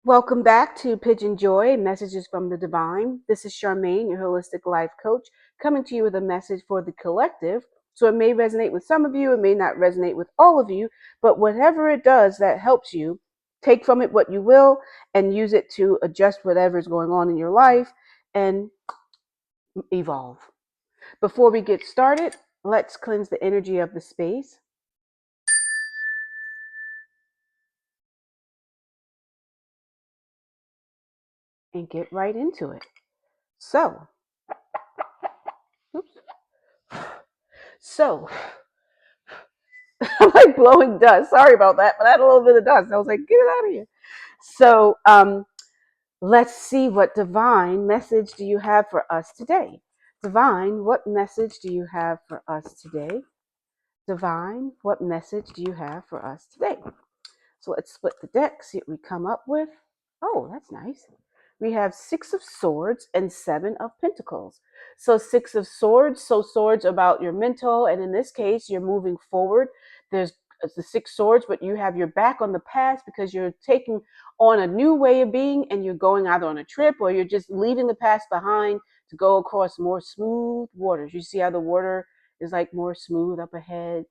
Welcome back to PYJynJoy, Messages from the Divine. This is Charmaine, your holistic life coach, coming to you with a message for the collective. So it may resonate with some of you, it may not resonate with all of you, but whatever it does that helps you, take from it what you will and use it to adjust whatever is going on in your life and evolve. Before we get started, let's cleanse the energy of the space. And get right into it. So, oops. So, I'm like blowing dust. Sorry about that, but I had a little bit of dust. I was like, get it out of here. So, let's see, what divine message do you have for us today? Divine, what message do you have for us today? Divine, what message do you have for us today? So let's split the deck, see what we come up with. Oh, that's nice. We have 6 of Swords and 7 of Pentacles. So 6 of Swords, so swords about your mental, and in this case, you're moving forward. There's the 6 swords, but you have your back on the past because you're taking on a new way of being and you're going either on a trip or you're just leaving the past behind to go across more smooth waters. You see how the water is like more smooth up ahead.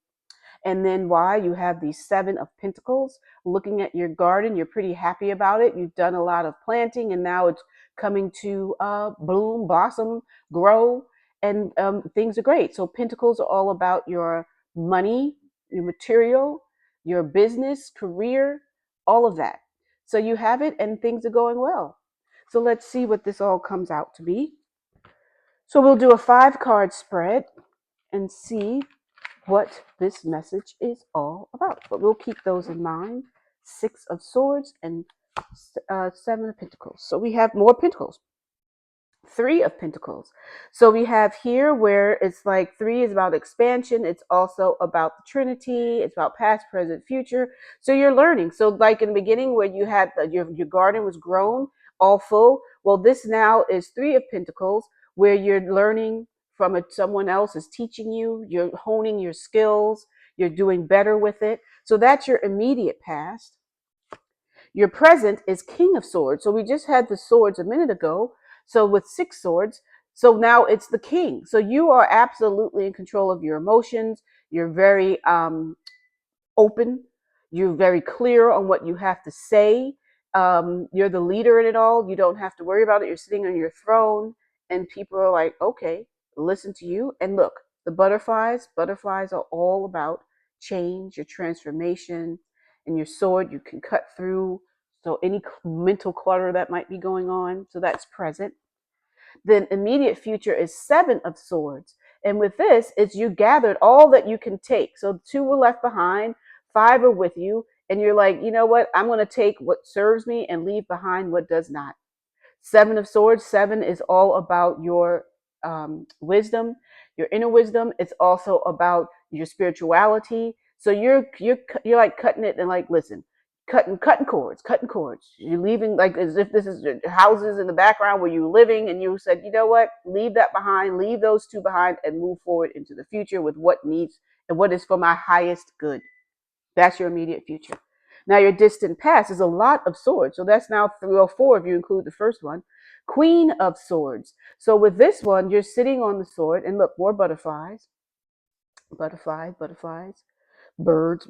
And then why you have these 7 of Pentacles. Looking at your garden, you're pretty happy about it. You've done a lot of planting and now it's coming to bloom, blossom, grow, and things are great. So Pentacles are all about your money, your material, your business, career, all of that. So you have it and things are going well. So let's see what this all comes out to be. So we'll do a 5-card spread and see what this message is all about. But we'll keep those in mind. 6 of Swords and 7 of Pentacles. So we have more Pentacles. 3 of Pentacles. So we have here where it's like 3 is about expansion. It's also about the Trinity. It's about past, present, future. So you're learning. So like in the beginning where you had your garden was grown, all full. Well, this now is 3 of Pentacles where you're learning from someone else is teaching you. You're honing your skills. You're doing better with it. So that's your immediate past. Your present is King of Swords. So we just had the swords a minute ago. So with 6 swords, so now it's the king. So you are absolutely in control of your emotions. You're very open. You're very clear on what you have to say. You're the leader in it all. You don't have to worry about it. You're sitting on your throne and people are like, okay, listen to you. And look, the butterflies are all about change, your transformation, and your sword you can cut through. So any mental clutter that might be going on. So that's present. Then immediate future is 7 of Swords. And with this, it's you gathered all that you can take. So 2 were left behind, 5 are with you. And you're like, you know what? I'm going to take what serves me and leave behind what does not. 7 of Swords, 7 is all about your wisdom, your inner wisdom. It's also about your spirituality. So you're like cutting it and like, listen, cutting cords. You're leaving like as if this is houses in the background where you're living, and you said, you know what, leave that behind, leave those 2 behind, and move forward into the future with what needs and what is for my highest good. That's your immediate future. Now your distant past is a lot of swords. So that's now 3 or 4 if you include the first one. Queen of Swords. So with this one, you're sitting on the sword, and look, more butterflies. Butterflies. Birds.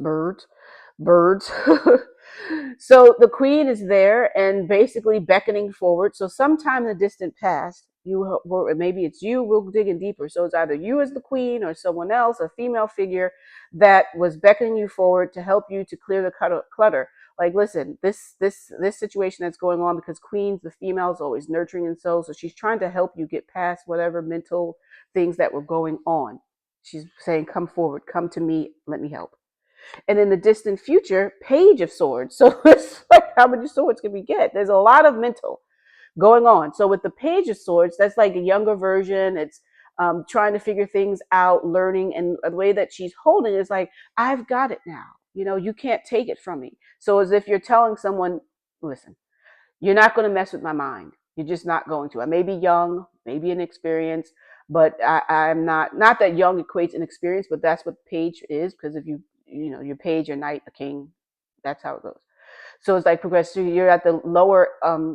So the queen is there and basically beckoning forward. So sometime in the distant past, maybe it's you, we'll dig in deeper. So it's either you as the queen or someone else, a female figure that was beckoning you forward to help you to clear the clutter. Like, listen, this situation that's going on, because queens, the female, is always nurturing and so she's trying to help you get past whatever mental things that were going on. She's saying, come forward, come to me, let me help. And in the distant future, Page of Swords. So it's like, how many swords can we get? There's a lot of mental going on. So with the Page of Swords, that's like a younger version. It's trying to figure things out, learning. And the way that she's holding it is like, I've got it now. You know, you can't take it from me. So as if you're telling someone, listen, you're not going to mess with my mind. You're just not going to. I may be young, maybe inexperienced, but I'm not that young equates inexperience, but that's what Page is, because if you know, your page, your knight, a king, that's how it goes. So it's like progress through. You're at the lower,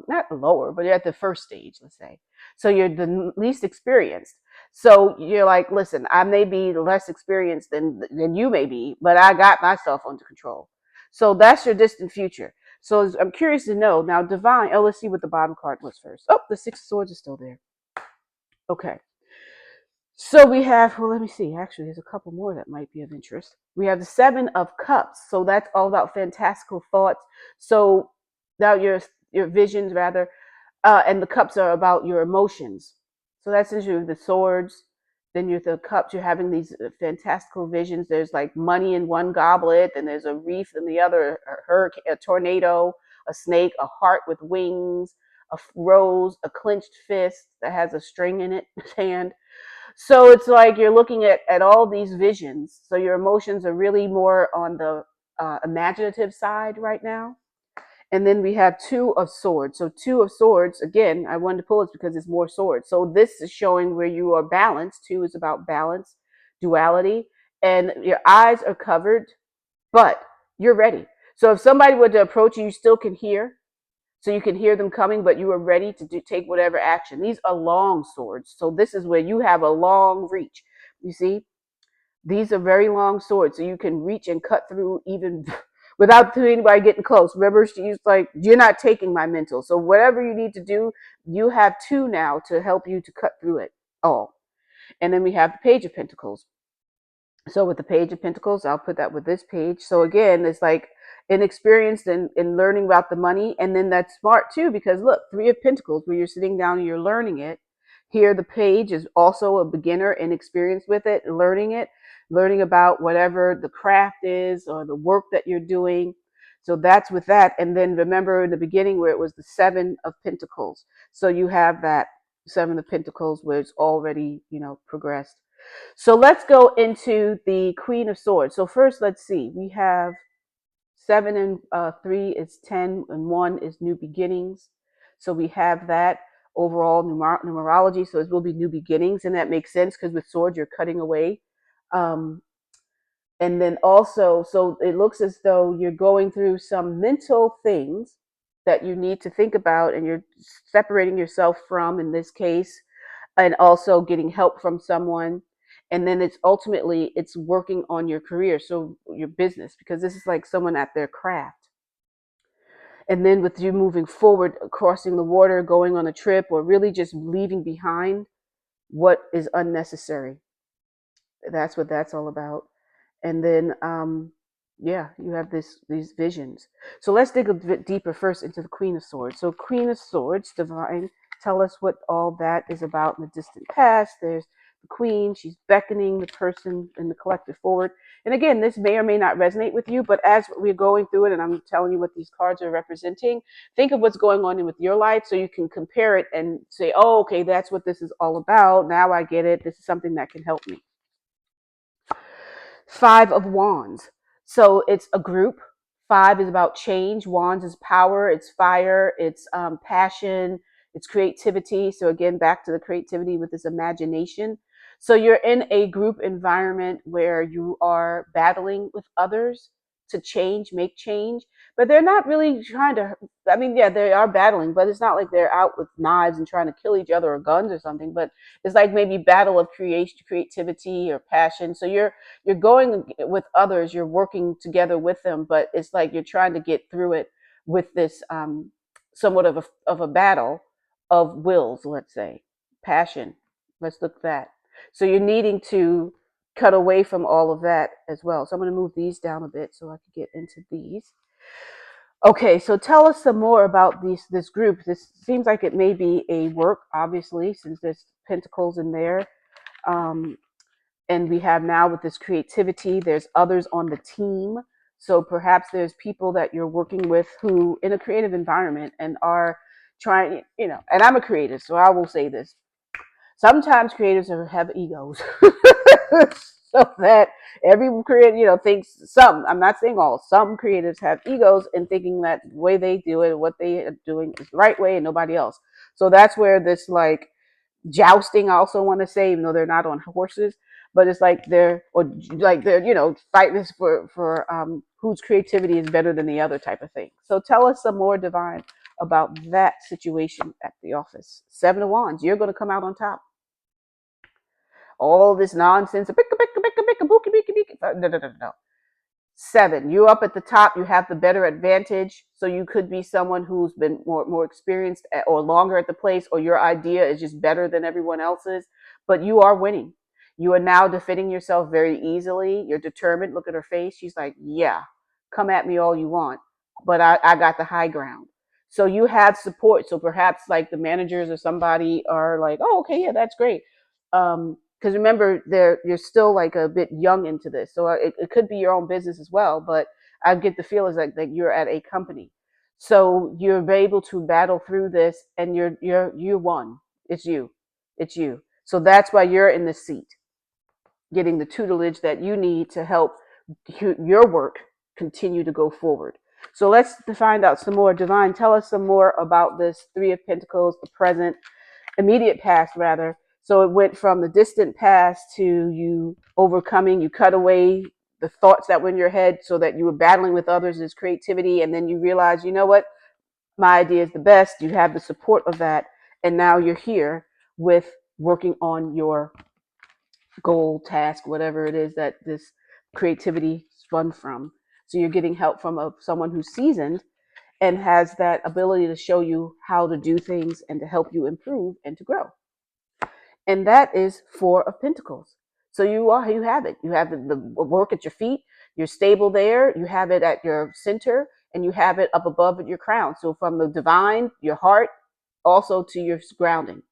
not lower, but you're at the first stage, let's say. So you're the least experienced. So you're like, listen, I may be less experienced than you may be, but I got myself under control. So that's your distant future. So I'm curious to know now, divine. Oh, let's see what the bottom card was first. Oh, the Six of Swords is still there. Okay. So we have, well, let me see. Actually, there's a couple more that might be of interest. We have the Seven of Cups. So that's all about fantastical thoughts. So now your visions rather, and the cups are about your emotions. So that's usually the swords. Then you're the cups. You're having these fantastical visions. There's like money in one goblet, and there's a wreath in the other. A hurricane, a tornado, a snake, a heart with wings, a rose, a clenched fist that has a string in it, hand. So it's like you're looking at all these visions. So your emotions are really more on the imaginative side right now. And then we have Two of Swords. So Two of Swords, again, I wanted to pull this because it's more swords. So this is showing where you are balanced. Two is about balance, duality, and your eyes are covered, but you're ready. So if somebody were to approach you, you still can hear. So you can hear them coming, but you are ready to take whatever action. These are long swords. So this is where you have a long reach. You see, these are very long swords. So you can reach and cut through even without anybody getting close. Remember, she's like, you're not taking my mental. So whatever you need to do, you have two now to help you to cut through it all. And then we have the Page of Pentacles. So with the Page of Pentacles, I'll put that with this page. So again, it's like inexperienced in learning about the money. And then that's smart too, because look, Three of Pentacles, where you're sitting down and you're learning it. Here, the page is also a beginner, inexperienced with it, learning about whatever the craft is or the work that you're doing. So that's with that. And then remember in the beginning where it was the Seven of Pentacles. So you have that Seven of Pentacles where it's already, progressed. So let's go into the Queen of Swords. So first, let's see. We have 7 and 3 is 10, and 1 is new beginnings. So we have that overall numerology. So it will be new beginnings, and that makes sense because with swords you're cutting away. And then also, so it looks as though you're going through some mental things that you need to think about, and you're separating yourself from, in this case, and also getting help from someone. And then it's working on your career, so your business, because this is like someone at their craft. And then with you moving forward, crossing the water, going on a trip, or really just leaving behind what is unnecessary. That's what that's all about. And then yeah, you have these visions. So let's dig a bit deeper first into the Queen of Swords. So Queen of Swords, divine, tell us what all that is about in the distant past. There's the Queen. She's beckoning the person in the collective forward. And again, this may or may not resonate with you, but as we're going through it and I'm telling you what these cards are representing, think of what's going on with your life so you can compare it and say, oh, okay, that's what this is all about. Now I get it. This is something that can help me. Five of Wands. So it's a group. Five is about change. Wands is power. It's fire. It's passion. It's creativity. So again, back to the creativity with this imagination. So you're in a group environment where you are battling with others to change, make change, but they're not really trying to, I mean, yeah, they are battling, but it's not like they're out with knives and trying to kill each other or guns or something, but it's like maybe battle of creativity or passion. So you're going with others, you're working together with them, but it's like you're trying to get through it with this somewhat of a battle of wills, let's say, passion. Let's look at that. So you're needing to cut away from all of that as well. So I'm going to move these down a bit so I can get into these. Okay, so tell us some more about this group. This seems like it may be a work, obviously, since there's pentacles in there. And we have now with this creativity, there's others on the team. So perhaps there's people that you're working with who in a creative environment and are trying, and I'm a creative, so I will say this. Sometimes creatives have egos. So that every creator, thinks I'm not saying all, some creatives have egos in thinking that the way they do it, what they are doing is the right way and nobody else. So that's where this like jousting, I also want to say, even though they're not on horses, but it's like they're fighting for whose creativity is better than the other type of thing. So tell us some more, divine, about that situation at the office. Seven of Wands, you're going to come out on top. All this nonsense, no. Seven, you're up at the top. You have the better advantage. So you could be someone who's been more experienced or longer at the place, or your idea is just better than everyone else's. But you are winning. You are now defending yourself very easily. You're determined. Look at her face. She's like, yeah, come at me all you want, but I got the high ground. So you have support. So perhaps like the managers or somebody are like, oh, okay, yeah, that's great. Because remember, you're still like a bit young into this, so it could be your own business as well. But I get the feel is like that you're at a company, so you're able to battle through this, and you won. It's you. So that's why you're in the seat, getting the tutelage that you need to help your work continue to go forward. So let's find out some more. Divine, tell us some more about this Three of Pentacles, the present, immediate past rather. So it went from the distant past to you overcoming, you cut away the thoughts that were in your head so that you were battling with others as creativity. And then you realize, you know what, my idea is the best. You have the support of that. And now you're here with working on your goal, task, whatever it is that this creativity spun from. So you're getting help from someone who's seasoned and has that ability to show you how to do things and to help you improve and to grow. And that is Four of Pentacles. So you have it. You have the work at your feet. You're stable there. You have it at your center, and you have it up above at your crown. So from the divine, your heart, also to your grounding.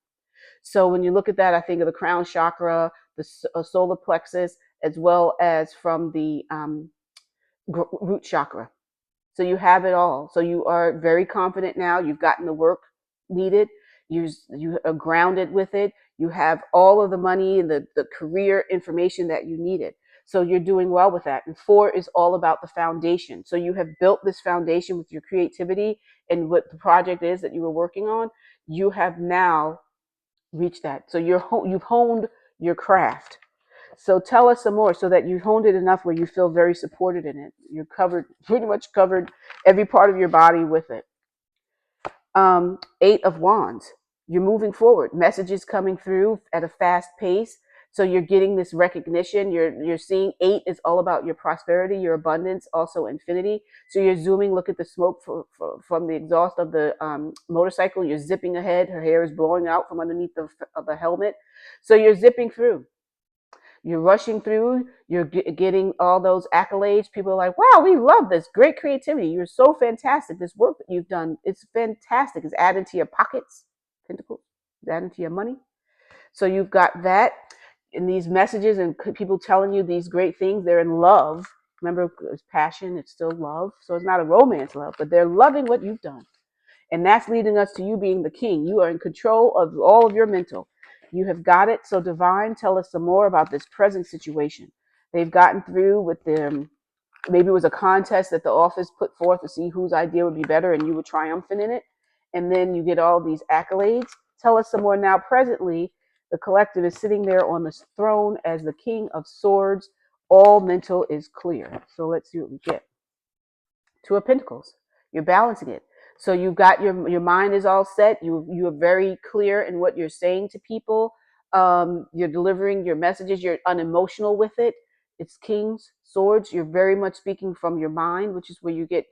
So when you look at that, I think of the crown chakra, the solar plexus, as well as from the root chakra. So you have it all. So you are very confident now. You've gotten the work needed. You are grounded with it. You have all of the money and the career information that you needed. So you're doing well with that. And four is all about the foundation. So you have built this foundation with your creativity and what the project is that you were working on. You have now reached that. So you've honed your craft. So tell us some more so that you've honed it enough where you feel very supported in it. You're pretty much covered every part of your body with it. Eight of Wands. You're moving forward. Messages coming through at a fast pace. So you're getting this recognition. You're seeing eight is all about your prosperity, your abundance, also infinity. So you're zooming. Look at the smoke from the exhaust of the motorcycle. You're zipping ahead. Her hair is blowing out from underneath the helmet. So you're zipping through. You're rushing through, you're getting all those accolades. People are like, wow, we love this. Great creativity. You're so fantastic. This work that you've done, it's fantastic. It's added to your pockets, pentacles, it's added to your money. So you've got that in these messages and people telling you these great things. They're in love. Remember, it's passion, it's still love. So it's not a romance love, but they're loving what you've done. And that's leading us to you being the king. You are in control of all of your mental. You have got it. So divine, tell us some more about this present situation. They've gotten through with them. Maybe it was a contest that the office put forth to see whose idea would be better and you were triumphant in it. And then you get all these accolades. Tell us some more now. Presently, the collective is sitting there on the throne as the king of swords. All mental is clear. So let's see what we get. Two of Pentacles. You're balancing it. So you've got your mind is all set. You are very clear in what you're saying to people. You're delivering your messages. You're unemotional with it. It's Kings, Swords. You're very much speaking from your mind, which is where you get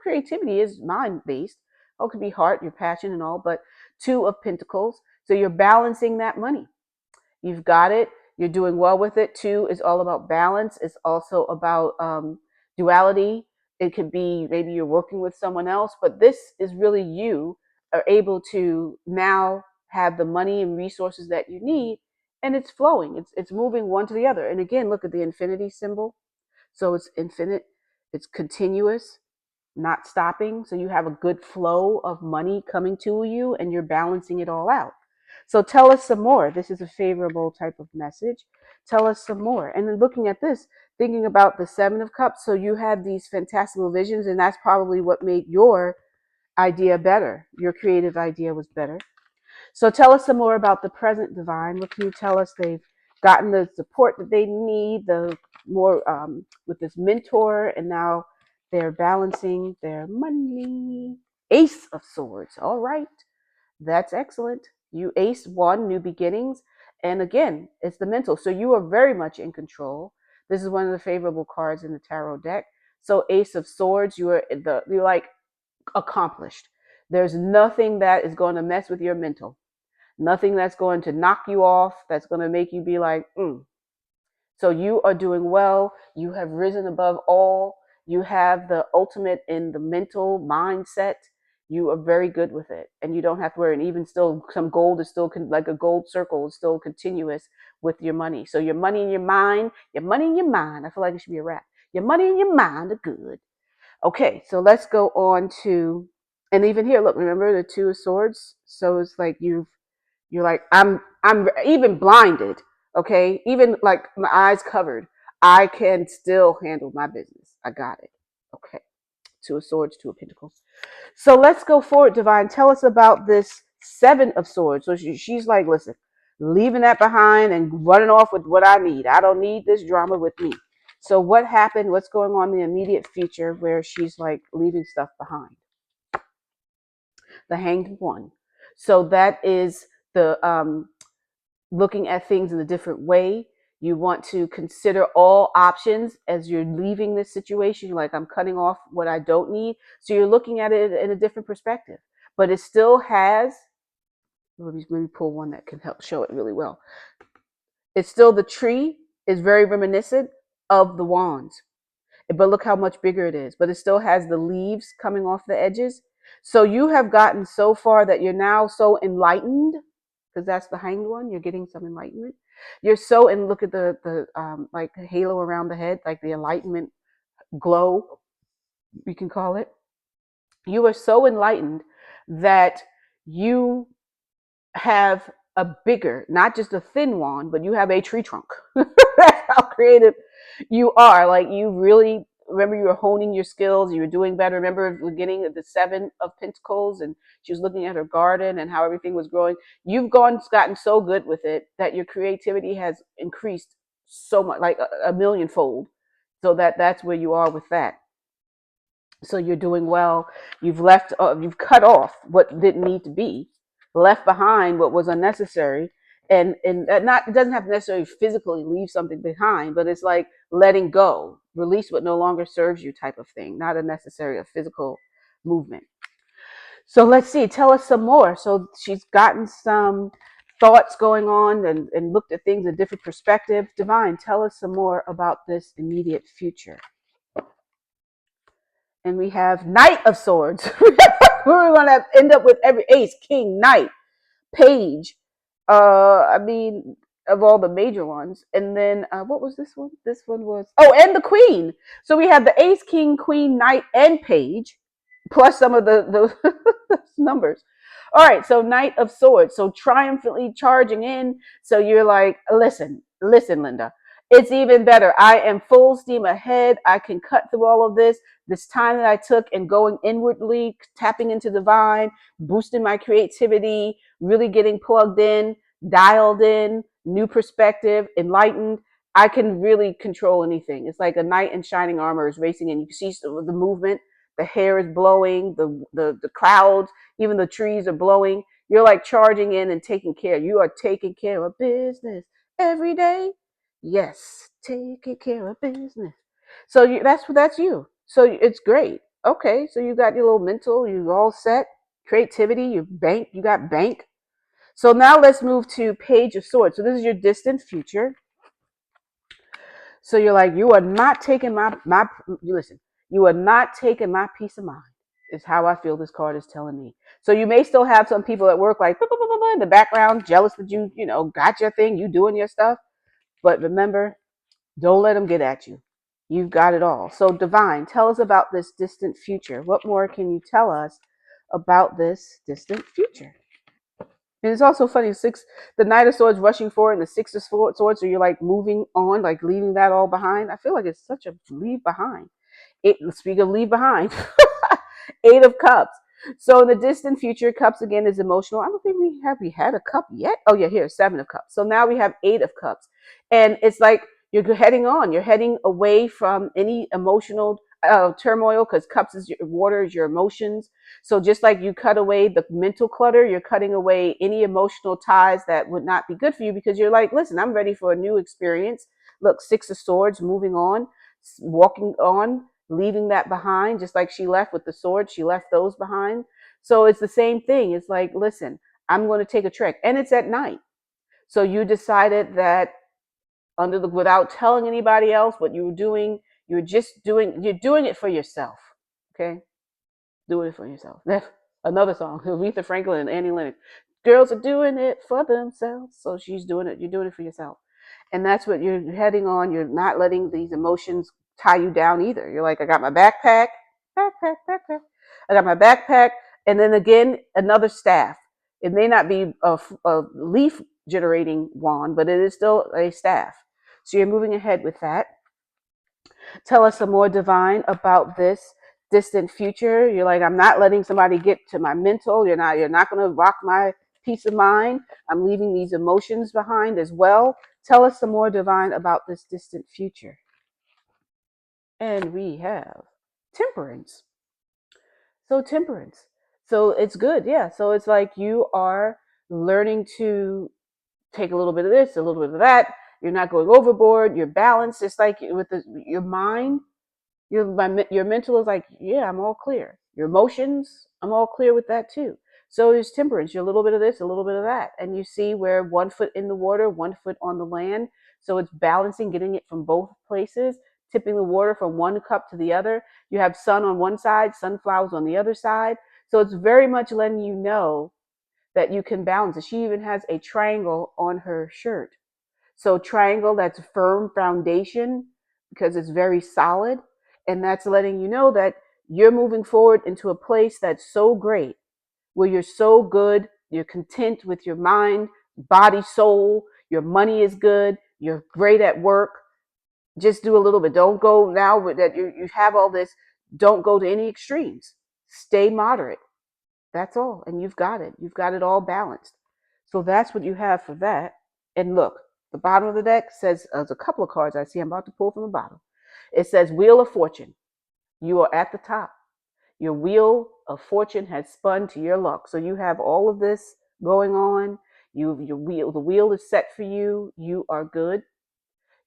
creativity is mind based. Oh, it could be heart, your passion and all, but Two of Pentacles. So you're balancing that money. You've got it. You're doing well with it. Two is all about balance. It's also about duality. It could be maybe you're working with someone else, but this is really you are able to now have the money and resources that you need, and it's flowing. It's moving one to the other. And again, look at the infinity symbol. So it's infinite. It's continuous, not stopping. So you have a good flow of money coming to you, and you're balancing it all out. So tell us some more. This is a favorable type of message. Tell us some more. And then looking at this, thinking about the Seven of Cups. So you had these fantastical visions, and that's probably what made your idea better. Your creative idea was better. So tell us some more about the present, divine. What can you tell us they've gotten the support that they need, the more with this mentor, and now they're balancing their money. Ace of Swords. All right, that's excellent. You ace one, new beginnings, and again, it's the mental. So you are very much in control. This is one of the favorable cards in the tarot deck. So Ace of Swords, you're like accomplished. There's nothing that is going to mess with your mental. Nothing that's going to knock you off, that's going to make you be like, So you are doing well. You have risen above all. You have the ultimate in the mental mindset. You are very good with it. And you don't have to worry. And even still, some gold is still like a gold circle is still continuous with your money. So your money and your mind, your money and your mind. I feel like it should be a rap. Your money and your mind are good. Okay, so let's go on to, and even here, look, remember the Two of Swords? So it's like you're like, I'm even blinded, okay? Even like my eyes covered, I can still handle my business. I got it. Okay. Two of Swords, Two of Pentacles. So let's go forward, Divine. Tell us about this Seven of Swords. So she's like, listen, leaving that behind and running off with what I need. I don't need this drama with me. So what happened? What's going on in the immediate future where she's like leaving stuff behind? The Hanged One. So that is the looking at things in a different way. You want to consider all options as you're leaving this situation. You're like, I'm cutting off what I don't need. So you're looking at it in a different perspective. But it still has, let me pull one that can help show it really well. It's still, the tree is very reminiscent of the wands. But look how much bigger it is. But it still has the leaves coming off the edges. So you have gotten so far that you're now so enlightened, because that's the Hanged One. You're getting some enlightenment. You're so, and look at the like halo around the head, like the enlightenment glow, we can call it. You are so enlightened that you have a bigger, not just a thin wand, but you have a tree trunk. That's how creative you are. Like, you really, remember, you were honing your skills, you were doing better. Remember the beginning of the Seven of Pentacles, and she was looking at her garden and how everything was growing. You've gotten so good with it that your creativity has increased so much, like a millionfold. So that's where you are with that. So you're doing well. You've cut off what didn't need to be, left behind what was unnecessary, and not, it doesn't have to necessarily physically leave something behind, but it's like letting go, release what no longer serves you, type of thing, not a necessary a physical movement. So let's see, tell us some more. So she's gotten some thoughts going on and looked at things in a different perspective. Divine, tell us some more about this immediate future. And we have Knight of Swords. We're going to end up with every ace, king, knight, page. I mean, of all the major ones. And then what was this one? This one was, oh, and the queen. So we have the ace, king, queen, knight, and page, plus some of the numbers. All right, so Knight of Swords. So triumphantly charging in. So you're like, listen, Linda. It's even better. I am full steam ahead. I can cut through all of this time that I took and going inwardly, tapping into divine, boosting my creativity, really getting plugged in, dialed in, new perspective, enlightened. I can really control anything. It's like a knight in shining armor is racing in. You can see the movement. The hair is blowing, the clouds, even the trees are blowing. You're like charging in and taking care. You are taking care of business every day. Yes, taking care of business. So that's you. So it's great. Okay, so you got your little mental, you're all set. Creativity, you got bank. So now let's move to Page of Swords. So this is your distant future. So you're like, you are not taking you listen, you are not taking my peace of mind, is how I feel this card is telling me. So you may still have some people at work like in the background, jealous that you got your thing, you doing your stuff. But remember, don't let them get at you. You've got it all. So Divine, tell us about this distant future. What more can you tell us about this distant future? And it's also funny, the Knight of Swords rushing forward and the Six of Swords, so you're like moving on, like leaving that all behind. I feel like it's such a leave behind. Speak of leave behind. Eight of Cups. So in the distant future, cups again is emotional. I don't think we had a cup yet. Oh yeah, here, 7 of cups. So now we have 8 of cups. And it's like you're heading on. You're heading away from any emotional turmoil, because cups is water, is your emotions. So just like you cut away the mental clutter, you're cutting away any emotional ties that would not be good for you, because you're like, listen, I'm ready for a new experience. Look, 6 of Swords, moving on, walking on, leaving that behind, just like she left with the sword. She left those behind. So it's the same thing. It's like, listen, I'm going to take a trek, and it's at night. So you decided that without telling anybody else what you were doing, you're doing it for yourself. Okay, doing it for yourself. That's another song, Aretha Franklin and Annie Lennox. Girls are doing it for themselves, so she's doing it. You're doing it for yourself, and that's what you're heading on. You're not letting these emotions tie you down either. You're like, I got my backpack. I got my backpack, and then again another staff. It may not be a leaf generating wand, but it is still a staff. So you're moving ahead with that. Tell us some more, divine, about this distant future. You're like, I'm not letting somebody get to my mental. You're not going to rock my peace of mind. I'm leaving these emotions behind as well. Tell us some more, divine, about this distant future. And we have temperance. So temperance. So it's good. Yeah. So it's like you are learning to take a little bit of this, a little bit of that. You're not going overboard. You're balanced. It's like with your mind. Your mental is like, yeah, I'm all clear. Your emotions, I'm all clear with that too. So there's temperance. You're a little bit of this, a little bit of that, and you see where 1 foot in the water, 1 foot on the land. So it's balancing, getting it from both places, tipping the water from one cup to the other. You have sun on one side, sunflowers on the other side. So it's very much letting you know that you can balance it. She even has a triangle on her shirt. So triangle, that's a firm foundation because it's very solid. And that's letting you know that you're moving forward into a place that's so great, where you're so good, you're content with your mind, body, soul, your money is good, you're great at work. Just do a little bit. Don't go now that you have all this, don't go to any extremes. Stay moderate. That's all. And you've got it. You've got it all balanced. So that's what you have for that. And look, the bottom of the deck says, there's a couple of cards I see. I'm about to pull from the bottom. It says Wheel of Fortune. You are at the top. Your wheel of fortune has spun to your luck. So you have all of this going on. The wheel is set for you. You are good.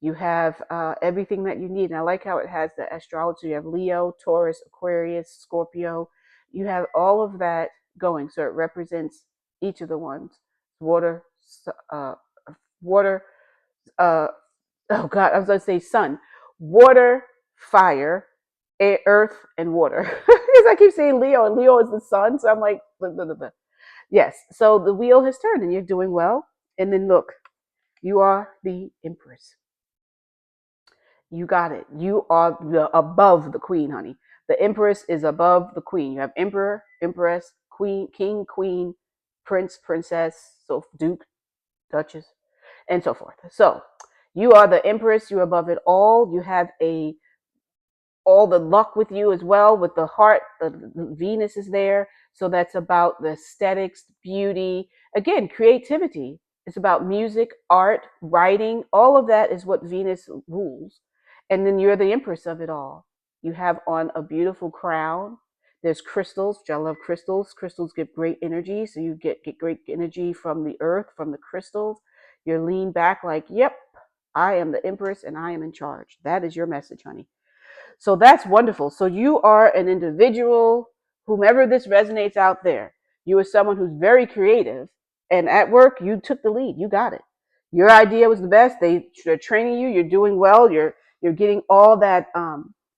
You have everything that you need. And I like how it has the astrology. You have Leo, Taurus, Aquarius, Scorpio. You have all of that going. So it represents each of the ones. Water, uh, water, oh God, I was going to say sun. Water, fire, air, earth, and water. Because I keep saying Leo, and Leo is the sun. So I'm like, blah, blah, blah, blah. Yes. So the wheel has turned and you're doing well. And then look, you are the Empress. You got it. You are above the queen, honey. The empress is above the queen. You have emperor, empress, queen, king, queen, prince, princess, so duke, duchess, and so forth. So you are the empress. You're above it all. You have all the luck with you as well, with the heart. The Venus is there. So that's about the aesthetics, beauty, again, creativity. It's about music, art, writing. All of that is what Venus rules. And then you're the empress of it all. You have on a beautiful crown. There's crystals, which I love crystals. Crystals give great energy. So you get great energy from the earth, from the crystals. You're lean back like, yep, I am the empress and I am in charge. That is your message, honey. So that's wonderful. So you are an individual, whomever this resonates out there. You are someone who's very creative, and at work you took the lead. You got it. Your idea was the best. They're training you. You're doing well. You're getting all that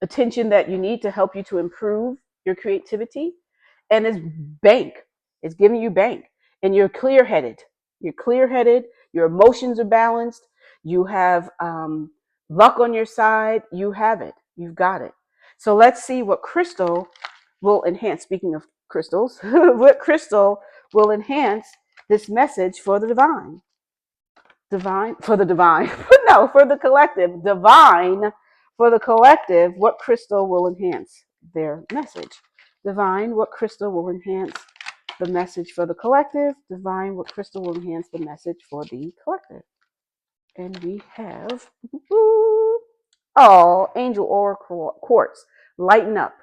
attention that you need to help you to improve your creativity. And it's bank. It's giving you bank, and you're clear headed. You're clear headed. Your emotions are balanced. You have luck on your side. You have it. You've got it. So let's see what crystal will enhance. Speaking of crystals, what crystal will enhance this message for the divine? Divine for the divine. No, for the collective. Divine for the collective. What crystal will enhance their message? Divine, what crystal will enhance the message for the collective? Divine, what crystal will enhance the message for the collective? And we have, oh, Angel Aura Quartz. Lighten up.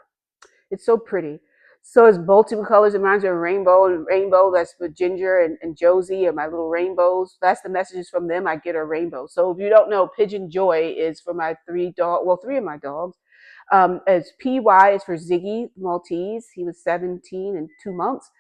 It's so pretty. So it's multiple colors. It reminds me of rainbow. And rainbow, that's for Ginger and Josie and my little rainbows. That's the messages from them. I get a rainbow. So if you don't know, PYJynJoy is for my three of my dogs. As PY is for Ziggy Maltese. He was 17 and 2 months.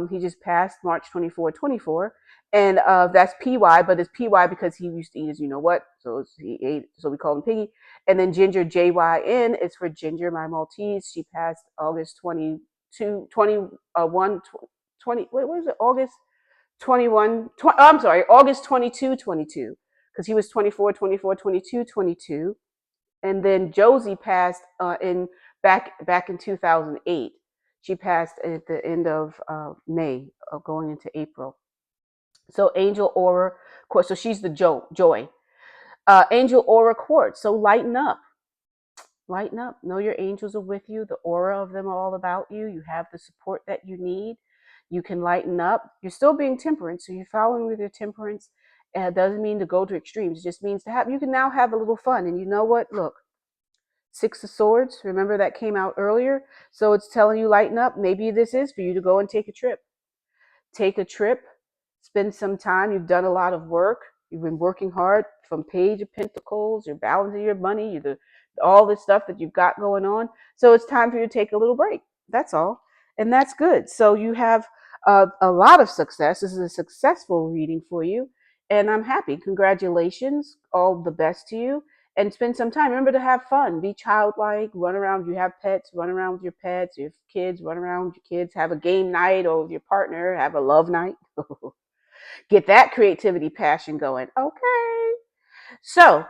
He just passed March 24. And that's PY, but it's PY because he used to eat his you know what. So he ate, so we call him Piggy. And then Ginger, JYN, is for Ginger, my Maltese. She passed August 22, 21, 20, wait, what is it? August 21, I'm sorry, August 22, 22. Because he was 24, 24, 22, 22. And then Josie passed in back in 2008. She passed at the end of May, going into April. So Angel Aura Quartz. So she's the joy. Angel Aura Quartz. So lighten up. Lighten up. Know your angels are with you. The aura of them are all about you. You have the support that you need. You can lighten up. You're still being temperate, so you're following with your temperance. Doesn't mean to go to extremes. It just means to have. You can now have a little fun. And you know what? Look, Six of Swords. Remember that came out earlier. So it's telling you lighten up. Maybe this is for you to go and take a trip. Take a trip. Spend some time. You've done a lot of work. You've been working hard from Page of Pentacles. You're balancing your money. All this stuff that you've got going on. So it's time for you to take a little break. That's all. And that's good. So you have a lot of success. This is a successful reading for you. And I'm happy. Congratulations. All the best to you. And spend some time. Remember to have fun. Be childlike. Run around. If you have pets, run around with your pets. If you have kids, run around with your kids. Have a game night, or with your partner. Have a love night. Get that creativity passion going. Okay. So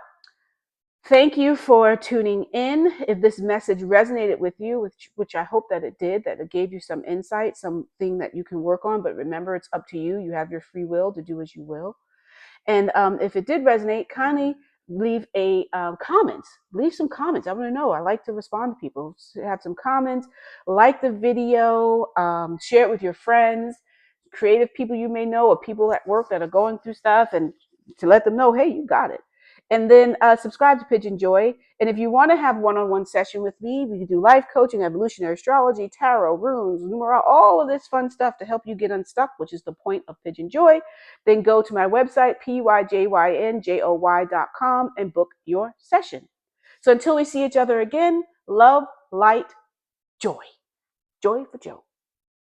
thank you for tuning in. If this message resonated with you, which I hope that it did, that it gave you some insight, something that you can work on. But remember, it's up to you. You have your free will to do as you will. And if it did resonate, kindly leave a comments. Leave some comments. I want to know. I like to respond to people. Have some comments. Like the video. Share it with your friends, creative people you may know, or people at work that are going through stuff, and to let them know, hey, you got it. And then subscribe to PYJynJoy. And if you want to have one-on-one session with me, we can do life coaching, evolutionary astrology, tarot, runes, numerology, all of this fun stuff to help you get unstuck, which is the point of PYJynJoy. Then go to my website, PYJynJoy.com, and book your session. So until we see each other again, love, light, joy. Joy for Joe.